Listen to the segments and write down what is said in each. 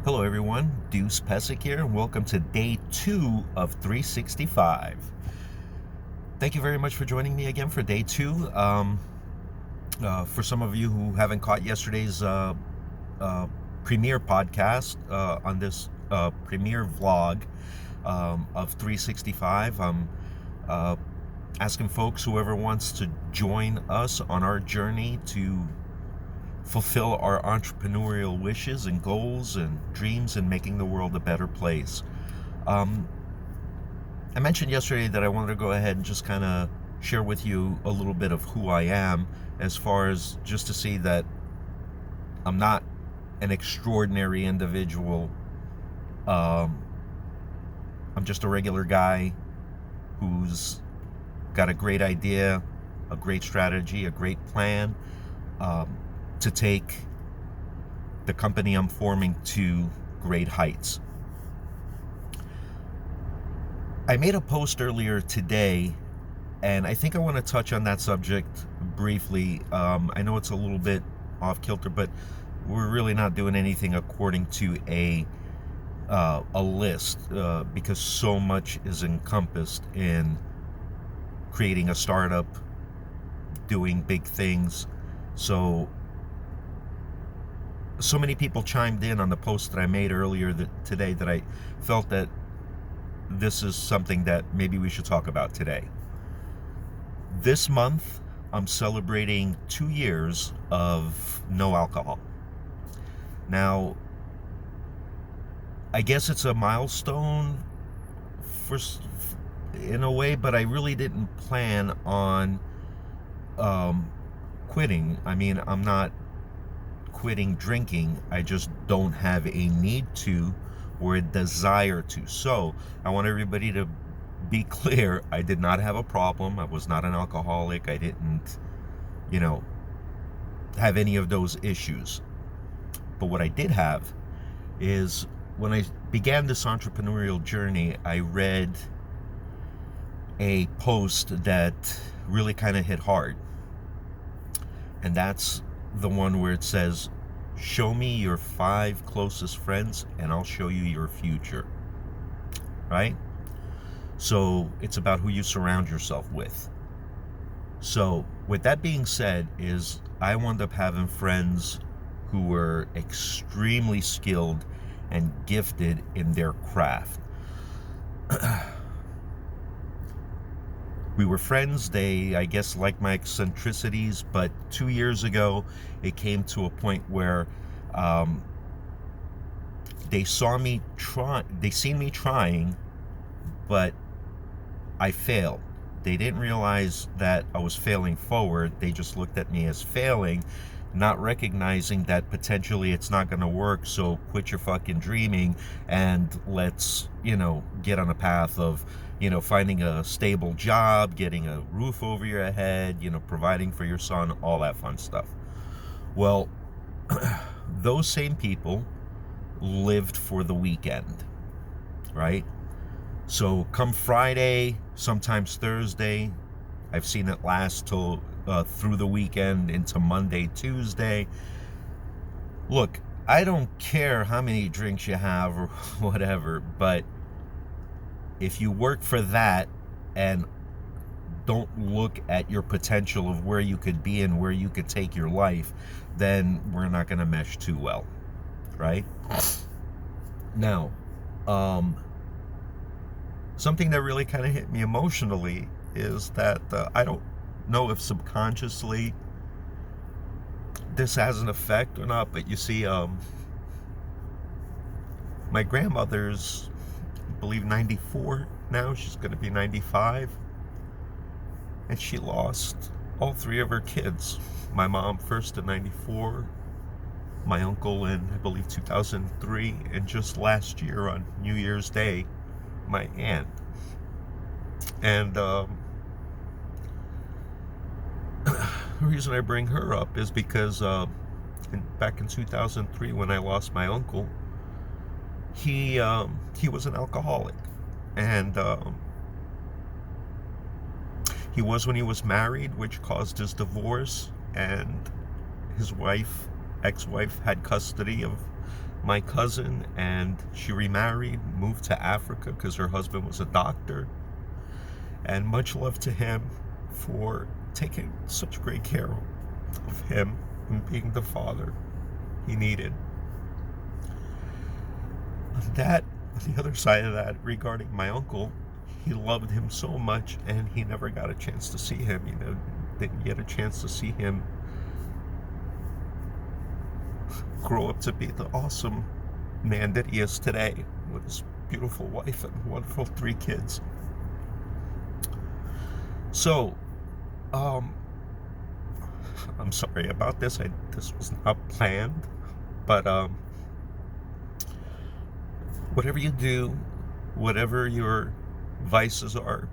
Hello everyone, Deuce Pesic here, and welcome to day 2 of 365. Thank you very much for joining me again for day 2. For some of you who haven't caught yesterday's premiere podcast on this premiere vlog of 365, I'm asking folks, whoever wants to join us on our journey to fulfill our entrepreneurial wishes and goals and dreams and making the world a better place. I mentioned yesterday that I wanted to go ahead and just kind of share with you a little bit of who I am, as far as just to see that I'm not an extraordinary individual. I'm just a regular guy who's got a great idea, a great strategy, a great plan, to take the company I'm forming to great heights. I made a post earlier today, and I think I want to touch on that subject briefly. I know it's a little bit off kilter, but we're really not doing anything according to a list, because so much is encompassed in creating a startup, doing big things. So many people chimed in on the post that I made earlier today that I felt that this is something that maybe we should talk about today. This month, I'm celebrating 2 years of no alcohol. Now, I guess it's a milestone in a way, but I really didn't plan on quitting. I mean, I'm not quitting drinking. I just don't have a need to or a desire to. So I want everybody to be clear. I did not have a problem. I was not an alcoholic. I didn't, have any of those issues. But what I did have is, when I began this entrepreneurial journey, I read a post that really kind of hit hard. And that's the one where it says, "Show me your 5 closest friends and I'll show you your future." Right? So it's about who you surround yourself with. So with that being said, is I wound up having friends who were extremely skilled and gifted in their craft. We were friends. They, I guess, liked my eccentricities, but 2 years ago, it came to a point where they seen me trying, but I failed. They didn't realize that I was failing forward. They just looked at me as failing, not recognizing that potentially it's not going to work. So quit your fucking dreaming and let's, get on a path of, finding a stable job, getting a roof over your head, providing for your son, all that fun stuff. Well, those same people lived for the weekend, right? So come Friday, sometimes Thursday, I've seen it last till through the weekend into Monday, Tuesday. Look, I don't care how many drinks you have or whatever, but if you work for that and don't look at your potential of where you could be and where you could take your life, then we're not going to mesh too well, right? Now, something that really kind of hit me emotionally is that I don't know if subconsciously this has an effect or not, but you see, my grandmother's, I believe, 94 now. She's going to be 95. And she lost all 3 of her kids. My mom first in 94, my uncle in, I believe, 2003, and just last year on New Year's Day, my aunt. And the reason I bring her up is because back in 2003, when I lost my uncle, he was an alcoholic, and he was when he was married, which caused his divorce, and his ex-wife, had custody of my cousin, and she remarried, moved to Africa because her husband was a doctor. And much love to him for taking such great care of him and being the father he needed. On the other side of that, regarding my uncle, he loved him so much, and he never got a chance to see him. Didn't get a chance to see him grow up to be the awesome man that he is today, with his beautiful wife and wonderful 3 kids. So, I'm sorry about this. This was not planned, but whatever you do, whatever your vices are,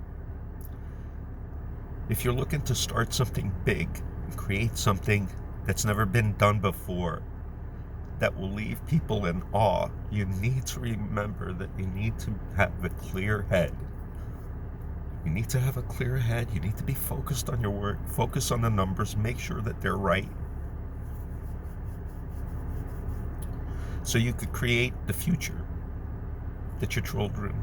if you're looking to start something big, create something that's never been done before, that will leave people in awe, you need to remember that you need to have a clear head. You need to have a clear head. You need to be focused on your work, focus on the numbers, make sure that they're right, so you could create the future that your children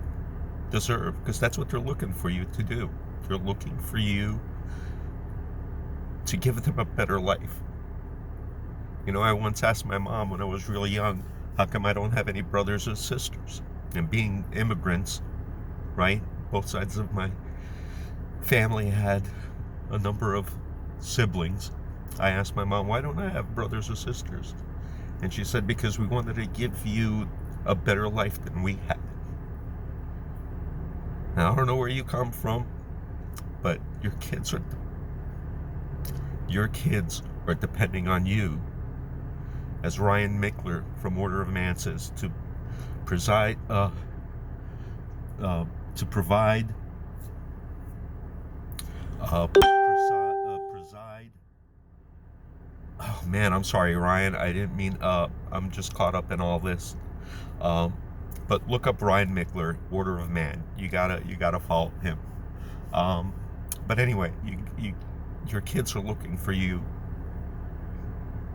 deserve, because that's what they're looking for you to do. They're looking for you to give them a better life. I once asked my mom when I was really young, how come I don't have any brothers or sisters? And being immigrants, right? Both sides of my family had a number of siblings. I asked my mom, why don't I have brothers or sisters? And she said, because we wanted to give you a better life than we had. Now, I don't know where you come from, but your kids are depending on you, as Ryan Michler from Order of Man says, to provide. Oh man, I'm sorry, Ryan. I didn't mean. I'm just caught up in all this. But look up Ryan Michler, Order of Man. You gotta follow him. But anyway, your kids are looking for you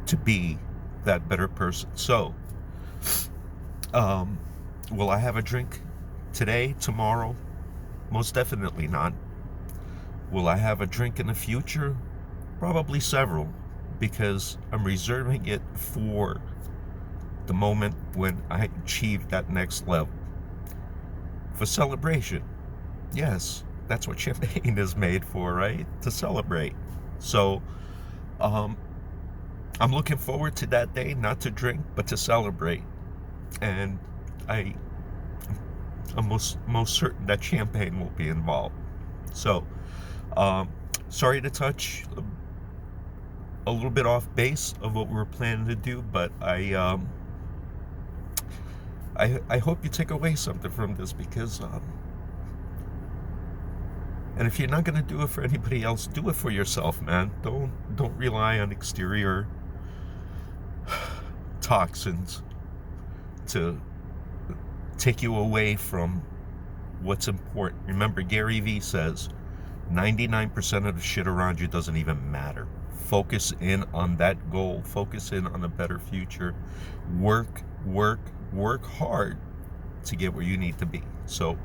to be that better person. So, will I have a drink today, tomorrow? Most definitely not. Will I have a drink in the future? Probably several, because I'm reserving it for the moment when I achieve that next level. For celebration. Yes, that's what champagne is made for, right? To celebrate. So, I'm looking forward to that day, not to drink, but to celebrate. And I'm most certain that champagne will be involved. So, sorry to touch a little bit off base of what we were planning to do, but I hope you take away something from this, because and if you're not going to do it for anybody else, do it for yourself, man. Don't rely on exterior toxins to take you away from what's important. Remember, Gary Vee says 99% of the shit around you doesn't even matter. Focus in on that goal. Focus in on a better future. Work hard to get where you need to be. So,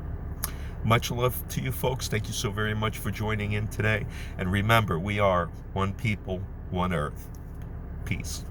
much love to you folks. Thank you so very much for joining in today. And remember, we are one people, one earth. Peace.